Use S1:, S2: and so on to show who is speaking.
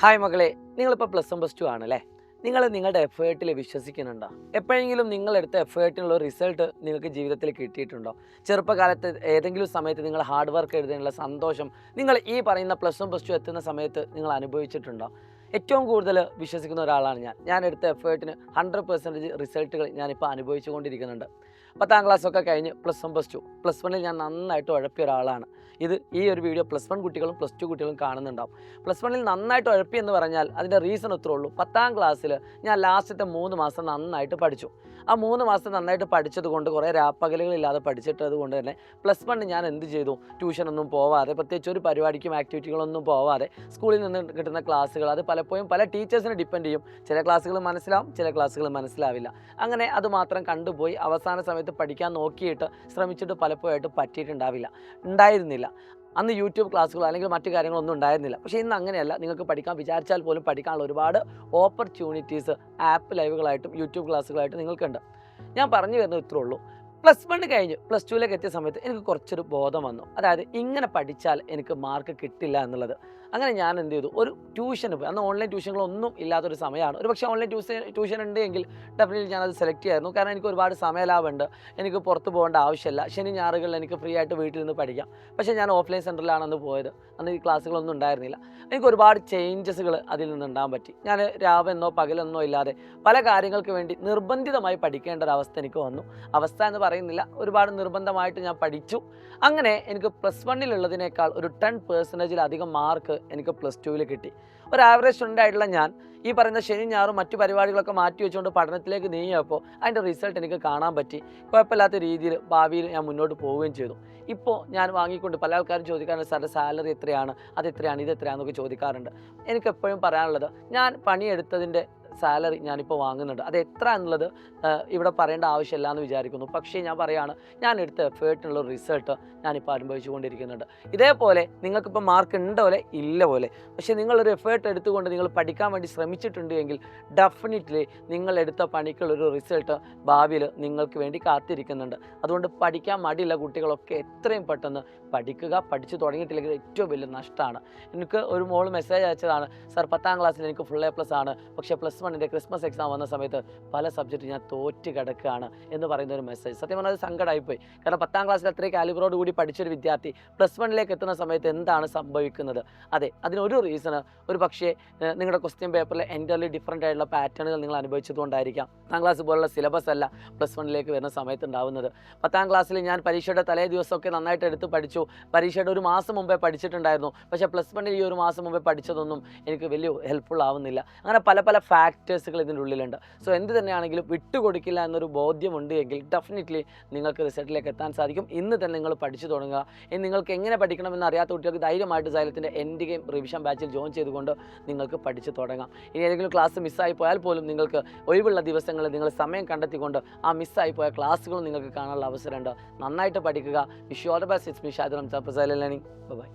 S1: Hi മകളെ, നിങ്ങളിപ്പോൾ +1 +2 ആണല്ലേ? നിങ്ങൾ നിങ്ങളുടെ എഫേർട്ടിൽ വിശ്വസിക്കുന്നുണ്ടോ? എപ്പോഴെങ്കിലും നിങ്ങളെടുത്ത എഫേർട്ടിനുള്ള റിസൾട്ട് നിങ്ങൾക്ക് ജീവിതത്തിൽ കിട്ടിയിട്ടുണ്ടോ? ചെറുപ്പകാലത്ത് ഏതെങ്കിലും സമയത്ത് നിങ്ങൾ ഹാർഡ് വർക്ക് എഴുതാനുള്ള സന്തോഷം നിങ്ങൾ ഈ പറയുന്ന +1 +2 എത്തുന്ന സമയത്ത് നിങ്ങൾ അനുഭവിച്ചിട്ടുണ്ടോ? ഏറ്റവും കൂടുതൽ വിശ്വസിക്കുന്ന ഒരാളാണ് ഞാൻ. ഞാൻ എടുത്ത എഫേർട്ടിന് 100% റിസൾട്ടുകൾ ഞാനിപ്പോൾ അനുഭവിച്ചു കൊണ്ടിരിക്കുന്നുണ്ട്. 10ാം ക്ലാസ്സൊക്കെ കഴിഞ്ഞ് +1 +2 +1ൽ ഞാൻ നന്നായിട്ട് ഉഴപ്പിയ ഒരാളാണ്. ഇത് ഈ ഒരു വീഡിയോ +1 കുട്ടികളും +2 കുട്ടികളും കാണുന്നുണ്ടാവും. +1ൽ നന്നായിട്ട് ഉഴപ്പി എന്ന് പറഞ്ഞാൽ അതിൻ്റെ റീസൺ ഇത്രേ ഉള്ളൂ. 10ാം ക്ലാസ്സിൽ ഞാൻ ലാസ്റ്റത്തെ 3 മാസം നന്നായിട്ട് പഠിച്ചു. ആ 3 മാസം നന്നായിട്ട് പഠിച്ചത് കൊണ്ട് കുറേ രാപ്പകലുകളില്ലാതെ പഠിച്ചിട്ടത് കൊണ്ട് തന്നെ +1 ഞാൻ എന്ത് ചെയ്തു? ട്യൂഷനൊന്നും പോവാതെ, പ്രത്യേകിച്ച് ഒരു പരിപാടിക്കും ആക്ടിവിറ്റികളൊന്നും പോവാതെ സ്കൂളിൽ നിന്ന് കിട്ടുന്ന ക്ലാസ്സുകൾ അത് പലപ്പോഴും പല ടീച്ചേഴ്സിനെ ഡിപ്പെൻഡ് ചെയ്യും. ചില ക്ലാസ്സുകൾ മനസ്സിലാവും, ചില ക്ലാസ്സുകൾ മനസ്സിലാവില്ല. അങ്ങനെ അത് മാത്രം കണ്ടുപോയി അവസാന സമയത്ത് പഠിക്കാൻ നോക്കിയിട്ട് ശ്രമിച്ചിട്ട് പലപ്പോഴായിട്ട് ഉണ്ടായിരുന്നില്ല. അന്ന് യൂട്യൂബ് ക്ലാസ്സുകളോ അല്ലെങ്കിൽ മറ്റു കാര്യങ്ങളൊന്നും ഉണ്ടായിരുന്നില്ല. പക്ഷേ ഇന്ന് അങ്ങനെയല്ല. നിങ്ങൾക്ക് പഠിക്കാൻ വിചാരിച്ചാൽ പോലും പഠിക്കാനുള്ള ഒരുപാട് ഓപ്പർച്യൂണിറ്റീസ് ആപ്പ് ലൈവുകളായിട്ടും യൂട്യൂബ് ക്ലാസ്സുകളായിട്ടും നിങ്ങൾക്കുണ്ട്. ഞാൻ പറഞ്ഞു വരുന്നത് ഇത്രേ ഉള്ളൂ. +1 കഴിഞ്ഞ് +2ലേക്ക് എത്തിയ സമയത്ത് എനിക്ക് കുറച്ചൊരു ബോധം വന്നു. അതായത് ഇങ്ങനെ പഠിച്ചാൽ എനിക്ക് മാർക്ക് കിട്ടില്ല എന്നുള്ളത്. അങ്ങനെ ഞാൻ എന്ത് ചെയ്തു? ഒരു ട്യൂഷന് പോയി. അന്ന് ഓൺലൈൻ ട്യൂഷനുകളൊന്നും ഇല്ലാത്തൊരു സമയമാണ്. ഒരു പക്ഷേ ഓൺലൈൻ ട്യൂഷൻ ഉണ്ടെങ്കിൽ ഡെഫിനറ്റ്ലി ഞാനത് സെലക്ട് ചെയ്യായിരുന്നു. കാരണം എനിക്ക് ഒരുപാട് സമയലാഭമുണ്ട്. എനിക്ക് പുറത്ത് പോകേണ്ട ആവശ്യമില്ല. ശനി ഞായറുകളിൽ എനിക്ക് ഫ്രീ ആയിട്ട് വീട്ടിൽ നിന്ന് പഠിക്കാം. പക്ഷേ ഞാൻ ഓഫ്ലൈൻ സെൻറ്ററിലാണ് അന്ന് പോയത്. അന്ന് ഈ ക്ലാസ്സുകളൊന്നും ഉണ്ടായിരുന്നില്ല. എനിക്ക് ഒരുപാട് ചേഞ്ചസുകൾ അതിൽ നിന്നുണ്ടാകാൻ പറ്റി. ഞാൻ രാവെന്നോ പകലെന്നോ ഇല്ലാതെ പല കാര്യങ്ങൾക്ക് വേണ്ടി നിർബന്ധിതമായി പഠിക്കേണ്ട ഒരു അവസ്ഥ എനിക്ക് വന്നു. അവസ്ഥ എന്ന് പറയുന്നില്ല, ഒരുപാട് നിർബന്ധമായിട്ട് ഞാൻ പഠിച്ചു. അങ്ങനെ എനിക്ക് +1ലുള്ളതിനേക്കാൾ ഒരു 10% മാർക്ക് എനിക്ക് +2ൽ കിട്ടി. ഒരു ആവറേജ് സ്റ്റുഡൻ്റ് ആയിട്ടുള്ള ഞാൻ ഈ പറയുന്ന ശനി ഞായറും മറ്റു പരിപാടികളൊക്കെ മാറ്റി വെച്ചുകൊണ്ട് പഠനത്തിലേക്ക് നീങ്ങിയപ്പോൾ അതിൻ്റെ റിസൾട്ട് എനിക്ക് കാണാൻ പറ്റി. കുഴപ്പമില്ലാത്ത രീതിയിൽ ഭാവിയിൽ ഞാൻ മുന്നോട്ട് പോവുകയും ചെയ്തു. ഇപ്പോൾ ഞാൻ വാങ്ങിക്കൊണ്ട് പല ആൾക്കാരും ചോദിക്കാറുണ്ട്, സാറിൻ്റെ സാലറി എത്രയാണ്, അതെത്രയാണ്, ഇതെത്രയാണെന്നൊക്കെ ചോദിക്കാറുണ്ട്. എനിക്കെപ്പോഴും പറയാനുള്ളത്, ഞാൻ പണിയെടുത്തതിൻ്റെ സാലറി ഞാനിപ്പോൾ വാങ്ങുന്നുണ്ട്. അത് എത്ര എന്നുള്ളത് ഇവിടെ പറയേണ്ട ആവശ്യമില്ല എന്ന് വിചാരിക്കുന്നു. പക്ഷേ ഞാൻ പറയുകയാണ്, ഞാൻ എടുത്ത എഫേർട്ടിനുള്ള റിസൾട്ട് ഞാനിപ്പോൾ അനുഭവിച്ചു കൊണ്ടിരിക്കുന്നുണ്ട്. ഇതേപോലെ നിങ്ങൾക്കിപ്പോൾ മാർക്ക് ഉണ്ടോ ഇല്ല പോലെ, പക്ഷേ നിങ്ങളൊരു എഫേർട്ട് എടുത്തുകൊണ്ട് നിങ്ങൾ പഠിക്കാൻ വേണ്ടി ശ്രമിച്ചിട്ടുണ്ട് എങ്കിൽ ഡെഫിനിറ്റ്ലി നിങ്ങൾ എടുത്ത പണിക്കുള്ളൊരു റിസൾട്ട് ഭാവിയിൽ നിങ്ങൾക്ക് വേണ്ടി കാത്തിരിക്കുന്നുണ്ട്. അതുകൊണ്ട് പഠിക്കാൻ മടിയുള്ള കുട്ടികളൊക്കെ എത്രയും പെട്ടെന്ന് പഠിക്കുക. പഠിച്ചു തുടങ്ങിയിട്ടില്ലെങ്കിൽ ഏറ്റവും വലിയ നഷ്ടമാണ്. എനിക്ക് ഒരു മോൾ മെസ്സേജ് അയച്ചതാണ്, സാർ 10ാം ക്ലാസ്സിൽ എനിക്ക് ഫുൾ A+ ആണ്, പക്ഷേ +1ൻ്റെ ക്രിസ്മസ് എക്സാം വന്ന സമയത്ത് പല സബ്ജക്റ്റ് ഞാൻ തോറ്റ് കിടക്കുകയാണ് എന്ന് പറയുന്ന ഒരു മെസ്സേജ്. സത്യം പറഞ്ഞാൽ അത് സങ്കടമായിപ്പോയി. കാരണം 10ാം ക്ലാസ്സിൽ അത്രയും കാലിബറോട് കൂടി പഠിച്ചൊരു വിദ്യാർത്ഥി +1ലേക്ക് എത്തുന്ന സമയത്ത് എന്താണ് സംഭവിക്കുന്നത്? അതെ, അതിനൊരു റീസണ് ഒരു പക്ഷേ നിങ്ങളുടെ ക്വസ്റ്റ്യൻ പേപ്പറിൽ എൻ്റർലി ഡിഫറൻ്റ് ആയിട്ടുള്ള പാറ്റേണുകൾ നിങ്ങൾ അനുഭവിച്ചതുകൊണ്ടായിരിക്കാം. 10ാം ക്ലാസ് പോലുള്ള സിലബസ് അല്ല +1ലേക്ക് വരുന്ന സമയത്ത് ഉണ്ടാവുന്നത്. 10ാം ക്ലാസ്സിൽ ഞാൻ പരീക്ഷയുടെ തലേ ദിവസമൊക്കെ നന്നായിട്ട് എടുത്ത് പഠിച്ചു. പരീക്ഷയുടെ ഒരു മാസം മുമ്പേ പഠിച്ചിട്ടുണ്ടായിരുന്നു. പക്ഷേ +1ൽ ഈ ഒരു മാസം മുമ്പേ പഠിച്ചതൊന്നും എനിക്ക് വലിയ ഹെൽപ്ഫുൾ ആവുന്നില്ല. അങ്ങനെ പല പല ഫാക്ടേഴ്സുകൾ ഇതിൻ്റെ ഉള്ളിലുണ്ട്. സോ എന്ത് തന്നെയാണെങ്കിലും വിട്ടുകൊടുക്കില്ല എന്നൊരു ബോധ്യമുണ്ട് എങ്കിൽ ഡെഫിനറ്റ്ലി നിങ്ങൾക്ക് റിസൾട്ടിലേക്ക് എത്താൻ സാധിക്കും. ഇന്ന് തന്നെ നിങ്ങൾ പഠിച്ചു തുടങ്ങുക. ഇനി നിങ്ങൾക്ക് എങ്ങനെ പഠിക്കണമെന്ന് അറിയാത്ത കുട്ടികൾക്ക് ധൈര്യമായിട്ട് സൈലത്തിൻ്റെ എൻഡ് ഗെയിം റിവിഷൻ ബാച്ചിൽ ജോയിൻ ചെയ്തുകൊണ്ട് നിങ്ങൾക്ക് പഠിച്ചു തുടങ്ങാം. ഇനി ഏതെങ്കിലും ക്ലാസ് മിസ്സായി പോയാൽ പോലും നിങ്ങൾക്ക് ഒഴിവുള്ള ദിവസങ്ങളിൽ നിങ്ങൾ സമയം കണ്ടെത്തിക്കൊണ്ട് ആ മിസ്സായി പോയ ക്ലാസ്സുകളും നിങ്ങൾക്ക് കാണാനുള്ള അവസരമുണ്ട്. നന്നായിട്ട് പഠിക്കുക. Wish you all the best. It's me Shadir Ramzan, learning. By.